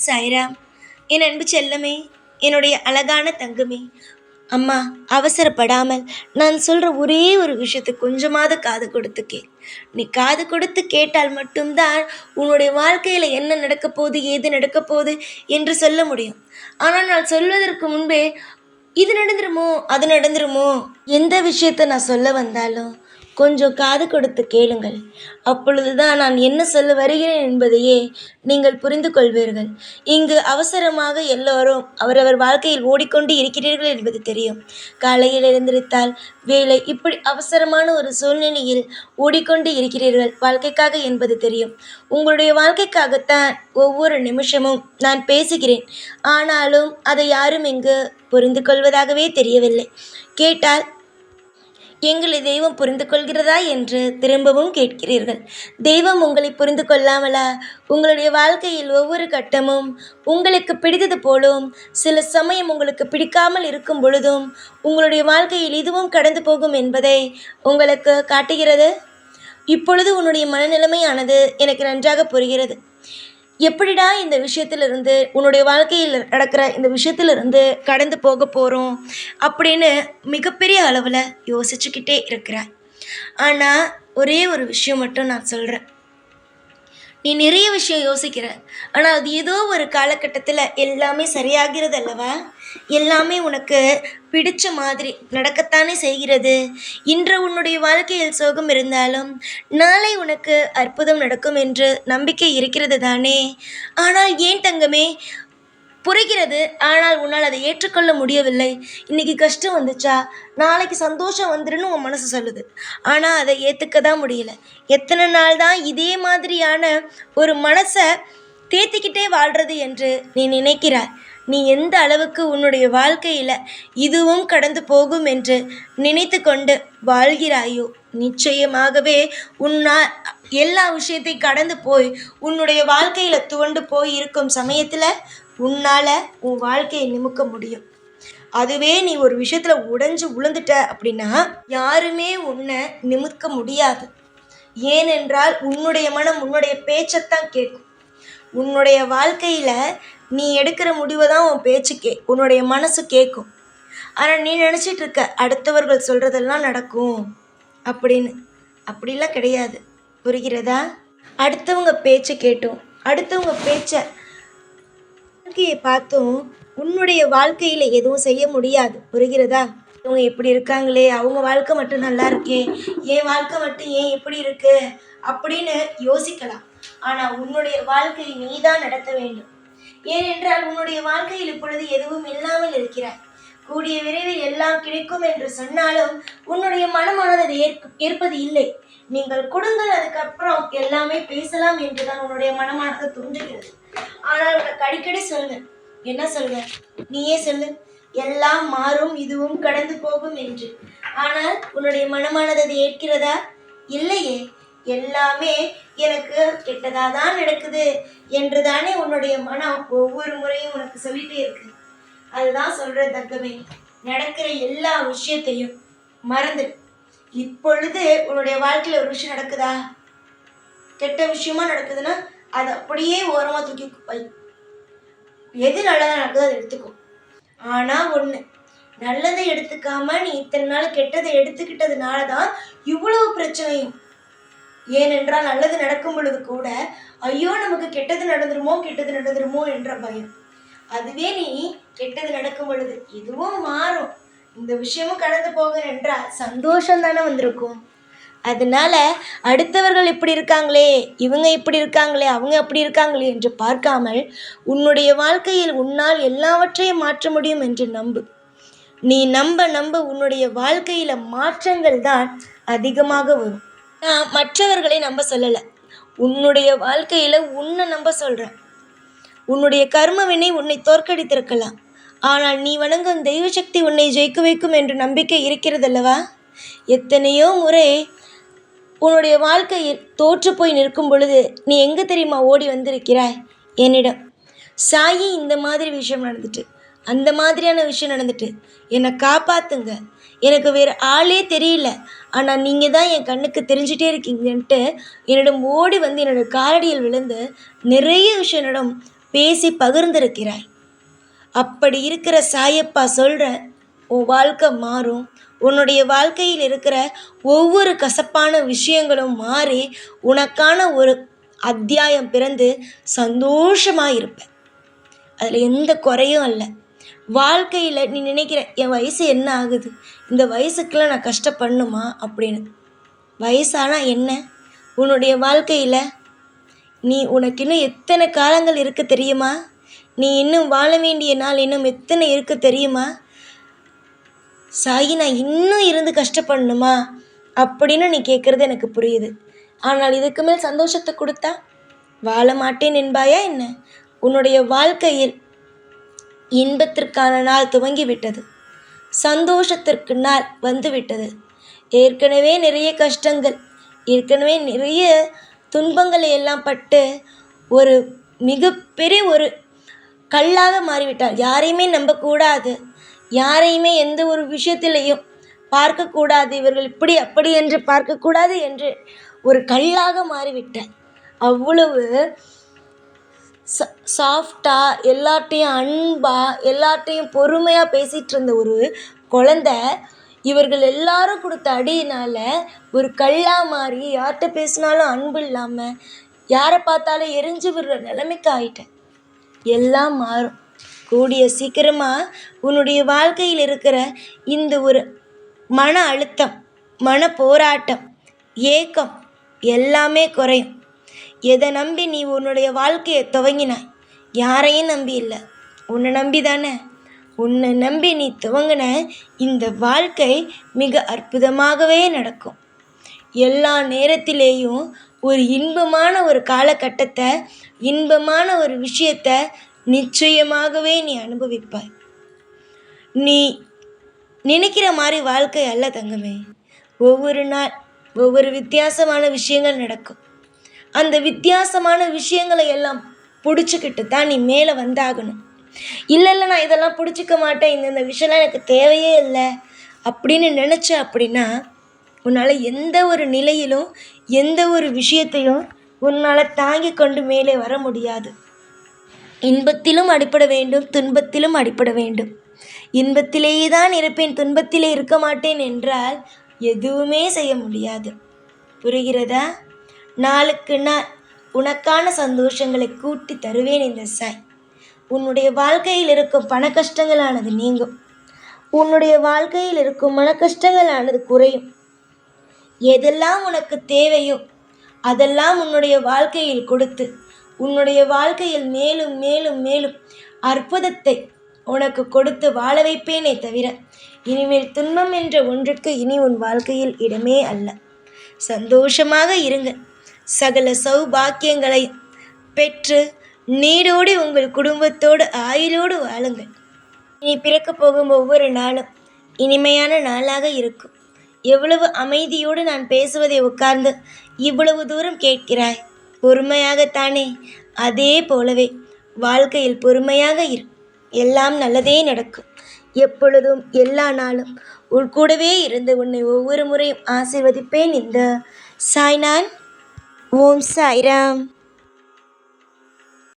சாய்ராம். என் அன்பு செல்லமே, என்னுடைய அழகான தங்கமே, அம்மா அவசரப்படாமல் நான் சொல்கிற ஒரே ஒரு விஷயத்தை கொஞ்சமாவது காது கொடுத்து கேள். நீ காது கொடுத்து கேட்டால் மட்டும்தான் உன்னுடைய வாழ்க்கையில் என்ன நடக்க போகுது, ஏது நடக்க போகுது என்று சொல்ல முடியும். ஆனால் நான் சொல்வதற்கு முன்பே இது நடந்துருமோ, அது நடந்துருமோ, எந்த விஷயத்தை நான் சொல்ல வந்தாலும் கொஞ்சம் காது கொடுத்து கேளுங்கள். அப்பொழுதுதான் நான் என்ன சொல்ல வருகிறேன் என்பதையே நீங்கள் புரிந்து கொள்வீர்கள். இங்கு அவசரமாக எல்லோரும் அவரவர் வாழ்க்கையில் ஓடிக்கொண்டு இருக்கிறீர்கள் என்பது தெரியும். காலையில் எழுந்திருத்தால் வேலை, இப்படி அவசரமான ஒரு சூழ்நிலையில் ஓடிக்கொண்டு இருக்கிறீர்கள் வாழ்க்கைக்காக என்பது தெரியும். உங்களுடைய வாழ்க்கைக்காகத்தான் ஒவ்வொரு நிமிஷமும் நான் பேசுகிறேன். ஆனாலும் அதை யாரும் இங்கு புரிந்து கொள்வதாகவே தெரியவில்லை. கேட்டால் எங்களை தெய்வம் புரிந்து கொள்கிறதா என்று திரும்பவும் கேட்கிறீர்கள். தெய்வம் உங்களை புரிந்து கொள்ளாமலா? உங்களுடைய வாழ்க்கையில் ஒவ்வொரு கட்டமும் உங்களுக்கு பிடித்தது போலும், சில சமயம் உங்களுக்கு பிடிக்காமல் இருக்கும் பொழுதும் உங்களுடைய வாழ்க்கையில் இதுவும் கடந்து போகும் என்பதை உங்களுக்கு காட்டுகிறது. இப்பொழுது உன்னுடைய மனநிலைமையானது எனக்கு நன்றாக புரிகிறது. எப்படிடா இந்த விஷயத்திலிருந்து, உன்னுடைய வாழ்க்கையில் நடக்கிற இந்த விஷயத்திலிருந்து கடந்து போக போகிறோம் அப்படின்னு மிகப்பெரிய அளவில் யோசிச்சுக்கிட்டே இருக்கிறாய். ஆனால் ஒரே ஒரு விஷயம் மட்டும் நான் சொல்கிறேன். நீ நிறைய விஷயம் யோசிக்கிற, ஆனால் அது ஏதோ ஒரு காலகட்டத்தில் எல்லாமே சரியாகிறது அல்லவா? எல்லாமே உனக்கு பிடிச்ச மாதிரி நடக்கத்தானே செய்கிறது. இன்று உன்னுடைய வாழ்க்கையில் சோகம் இருந்தாலும் நாளை உனக்கு அற்புதம் நடக்கும் என்று நம்பிக்கை இருக்கிறது தானே? ஆனால் ஏன் தங்கமே புரிகிறது, ஆனால் உன்னால் அதை ஏற்றுக்கொள்ள முடியவில்லை. இன்றைக்கி கஷ்டம் வந்துச்சா, நாளைக்கு சந்தோஷம் வந்துடுன்னு உன் மனசு சொல்லுது. ஆனால் அதை ஏற்றுக்க தான் முடியல. எத்தனை நாள் தான் இதே மாதிரியான ஒரு மனசை தேத்திக்கிட்டே வாழ்கிறது என்று நீ நினைக்கிறாய். நீ எந்த அளவுக்கு உன்னுடைய வாழ்க்கையில் இதுவும் கடந்து போகும் என்று நினைத்து கொண்டு வாழ்கிறாயோ, நிச்சயமாகவே உன்னால் எல்லா விஷயத்தையும் கடந்து போய் உன்னுடைய வாழ்க்கையில் துவண்டு போய் இருக்கும் சமயத்தில் உன்னால் உன் வாழ்க்கையை நிமிக்க முடியும். அதுவே நீ ஒரு விஷயத்தில் உடைஞ்சு விழுந்துட்ட அப்படின்னா யாருமே உன்னை நிமிக்க முடியாது. ஏனென்றால் உன்னுடைய மனம் உன்னுடைய பேச்சைத்தான் கேட்கும். உன்னுடைய வாழ்க்கையில் நீ எடுக்கிற முடிவை தான் உன் உன்னுடைய மனசு கேட்கும். ஆனால் நீ நினச்சிட்டு இருக்க அடுத்தவர்கள் சொல்கிறதெல்லாம் நடக்கும் அப்படின்னு. அப்படிலாம் கிடையாது. புரிகிறதா? அடுத்தவங்க பேச்சை கேட்டும், அடுத்தவங்க பேச்சை வாழ்க்கையை பார்த்தும் உன்னுடைய வாழ்க்கையில் எதுவும் செய்ய முடியாது. புரிகிறதா? இவங்க இப்படி இருக்காங்களே, அவங்க வாழ்க்கை மட்டும் நல்லா இருக்கே, என் வாழ்க்கை மட்டும் ஏன் இப்படி இருக்கு அப்படின்னு யோசிக்கலாம். ஆனால் உன்னுடைய வாழ்க்கையை நீ தான் நடத்த வேண்டும். ஏனென்றால் உன்னுடைய வாழ்க்கையில் இப்பொழுது எதுவும் இல்லாமல் இருக்கிறாய். கூடிய விரைவில் எல்லாம் கிடைக்கும் என்று சொன்னாலும் உன்னுடைய மனமானது அதை ஏற்பது இல்லை. நீங்கள் கொடுங்கள், அதுக்கப்புறம் எல்லாமே பேசலாம் என்றுதான் உன்னுடைய மனமானது தோன்றுகிறது. ஆனால் உனக்கு அடிக்கடி சொல்லு, என்ன சொல்ல, நீயே சொல்லு, எல்லாம் மாறும், இதுவும் கடந்து போகும் என்று. ஆனால் உன்னுடைய மனமானது அதை ஏற்கிறதா? இல்லையே. எல்லாமே எனக்கு கெட்டதாக தான் நடக்குது என்று தானே உன்னுடைய மனம் ஒவ்வொரு முறையும் உனக்கு சொல்லிட்டே இருக்கு. அதுதான் சொல்கிற தங்கமே, நடக்கிற எல்லா விஷயத்தையும் மறந்து இப்பொழுது உன்னுடைய வாழ்க்கையில் ஒரு விஷயம் நடக்குதா, கெட்ட விஷயமா நடக்குதுன்னா அதை அப்படியே ஓரமாக தூக்கி வை. எது நல்லதாக நடக்குதோ அதை எடுத்துக்கோ. ஆனால் ஒன்று, நல்லதை எடுத்துக்காம நீ இத்தனை நாள் கெட்டதை எடுத்துக்கிட்டதுனால தான் இவ்வளவு பிரச்சனையும். ஏனென்றால் நல்லது நடக்கும் பொழுது கூட ஐயோ நமக்கு கெட்டது நடந்துருமோ என்ற பயம். அதுவே நீ கெட்டது நடக்கும் பொழுது இதுவும் மாறும், இந்த விஷயமும் கடந்து போக என்றால் சந்தோஷம் தானே வந்திருக்கும். அதனால அடுத்தவர்கள் இப்படி இருக்காங்களே, இவங்க இப்படி இருக்காங்களே, அவங்க அப்படி இருக்காங்களே என்று பார்க்காமல் உன்னுடைய வாழ்க்கையில் உன்னால் எல்லாவற்றையும் மாற்ற முடியும் என்று நம்பு. நீ நம்ப உன்னுடைய வாழ்க்கையில் மாற்றங்கள் தான் அதிகமாக வரும். நான் மற்றவர்களை நம்ப சொல்லலை, உன்னுடைய வாழ்க்கையில் உன்னை நம்ப சொல்கிறேன். உன்னுடைய கர்ம வினை உன்னை தோற்கடித்திருக்கலாம், ஆனால் நீ வணங்கும் தெய்வ சக்தி உன்னை ஜெயிக்க வைக்கும் என்று நம்பிக்கை இருக்கிறதல்லவா? எத்தனையோ முறை உன்னுடைய வாழ்க்கையில் தோற்று போய் நிற்கும் பொழுது நீ எங்கே தெரியுமா ஓடி வந்திருக்கிறாய்? என்னிடம். சாயி, இந்த மாதிரி விஷயம் நடந்துட்டு, அந்த மாதிரியான விஷயம் நடந்துட்டு, என்னை காப்பாற்றுங்க, எனக்கு வேறு ஆளே தெரியல, ஆனால் நீங்கள் தான் என் கண்ணுக்கு தெரிஞ்சிட்டே இருக்கீங்கன்ட்டு என்னிடம் ஓடி வந்து என்னோடய காலடியில் விழுந்து நிறைய விஷயம் என்னிடம் பேசி பகிர்ந்திருக்கிறாய். அப்படி இருக்கிற சாயப்பா சொல்கிற உன் வாழ்க்கை மாறும். உன்னுடைய வாழ்க்கையில் இருக்கிற ஒவ்வொரு கசப்பான விஷயங்களும் மாறி உனக்கான ஒரு அத்தியாயம் பிறந்து சந்தோஷமாக இருப்ப. அதில் எந்த குறையும் இல்லை. வாழ்க்கையில் நீ நினைக்கிற என் வயசு என்ன ஆகுது, இந்த வயசுக்கெல்லாம் நான் கஷ்டப்படணுமா அப்படின்னு. வயசானா என்ன? உன்னுடைய வாழ்க்கையில் உனக்கு இன்னும் எத்தனை காலங்கள் இருக்கு தெரியுமா? நீ இன்னும் வாழ வேண்டிய நாள் இன்னும் எத்தனை இருக்கு தெரியுமா? சாயி, நான் இன்னும் இருந்து கஷ்டப்படணுமா அப்படின்னு நீ கேட்குறது எனக்கு புரியுது. ஆனால் இதுக்கு மேல் சந்தோஷத்தை கொடுத்தா வாழ மாட்டேன் என்பாயா என்ன? உன்னுடைய வாழ்க்கையில் இன்பத்திற்கான நாள் துவங்கி விட்டது. சந்தோஷத்திற்கு நாள் வந்து விட்டது. ஏற்கனவே நிறைய கஷ்டங்கள், ஏற்கனவே நிறைய துன்பங்களை எல்லாம் பட்டு ஒரு மிகப்பெரிய ஒரு கல்லாக மாறிவிட்டால், யாரையுமே நம்பக்கூடாது, யாரையுமே எந்த ஒரு விஷயத்திலையும் பார்க்கக்கூடாது, இவர்கள் இப்படி அப்படி என்று பார்க்கக்கூடாது என்று ஒரு கல்லாக மாறிவிட்டார். அவ்வளவு சாஃப்டாக, எல்லார்ட்டையும் அன்பாக, எல்லார்ட்டையும் பொறுமையாக பேசிகிட்டு இருந்த ஒரு குழந்த இவர்கள் எல்லாரும் கொடுத்த அடியினால் ஒரு கல்லாக மாறி யார்கிட்ட பேசினாலும் அன்பு இல்லாமல், யாரை பார்த்தாலும் எரிஞ்சு விடுற நிலைமைக்கு ஆயிட்டேன். எல்லாம் மாறும். கூடிய சீக்கிரமாக உன்னுடைய வாழ்க்கையில் இருக்கிற இந்த ஒரு மன அழுத்தம், மன போராட்டம், ஏக்கம் எல்லாமே குறையும். எதை நம்பி நீ உன்னுடைய வாழ்க்கையை துவங்கினாய்? யாரையும் நம்பி இல்லை, உன்னை நம்பி தானே. உன்னை நம்பி நீ துவங்கின இந்த வாழ்க்கை மிக அற்புதமாகவே நடக்கும். எல்லா நேரத்திலேயும் ஒரு இன்பமான ஒரு காலகட்டத்தை, இன்பமான ஒரு விஷயத்தை நிச்சயமாகவே நீ அனுபவிப்பாய். நீ நினைக்கிற மாதிரி வாழ்க்கை அல்ல தங்கமே. ஒவ்வொரு நாள் ஒவ்வொரு வித்தியாசமான விஷயங்கள் நடக்கும். அந்த வித்தியாசமான விஷயங்களை எல்லாம் பிடிச்சிக்கிட்டு தான் நீ மேலே வந்தாகணும். இல்லை நான் இதெல்லாம் பிடிச்சிக்க மாட்டேன், இந்த விஷயம்லாம் எனக்கு தேவையே இல்லை அப்படின்னு நினச்ச அப்படின்னா உன்னால் எந்த ஒரு நிலையிலும் எந்த ஒரு விஷயத்தையும் உன்னால் தாங்கி கொண்டு மேலே வர முடியாது. இன்பத்திலும் அடிப்பட வேண்டும், துன்பத்திலும் அடிப்பட வேண்டும். இன்பத்திலேயே தான் இருப்பேன், துன்பத்திலே இருக்க மாட்டேன் என்றால் எதுவுமே செய்ய முடியாது. புரிகிறதா? நாளுக்கு நாள் உனக்கான சந்தோஷங்களை கூட்டி தருவேன் இந்த சாய். உன்னுடைய வாழ்க்கையில் இருக்கும் பண கஷ்டங்களானது நீங்கும். உன்னுடைய வாழ்க்கையில் இருக்கும் மன கஷ்டங்களானது குறையும். எதெல்லாம் உனக்கு தேவையோ அதெல்லாம் உன்னுடைய வாழ்க்கையில் கொடுத்து உன்னுடைய வாழ்க்கையில் மேலும் மேலும் மேலும் அற்புதத்தை உனக்கு கொடுத்து வாழ வைப்பேனே தவிர இனிமேல் துன்பம் என்ற ஒன்றுக்கு இனி உன் வாழ்க்கையில் இடமே அல்ல. சந்தோஷமாக இருங்க. சகல சௌபாக்கியங்களை பெற்று நீடோடி உங்கள் குடும்பத்தோடு ஆயுளோடு வாழுங்கள். இனி பிறக்க போகும் ஒவ்வொரு நாளும் இனிமையான நாளாக இருக்கும். எவ்வளவு அமைதியோடு நான் பேசுவதை உட்கார்ந்து இவ்வளவு தூரம் கேட்கிறாய். பொறுமையாகத்தானே? அதே போலவே வாழ்க்கையில் பொறுமையாக இரு. எல்லாம் நல்லதே நடக்கும். எப்பொழுதும் எல்லா நாளும் உன் கூடவே இருந்து உன்னை ஒவ்வொரு முறையும் ஆசீர்வதிப்பேன் இந்த சாய்நான். ஓம் சாய்ராம்.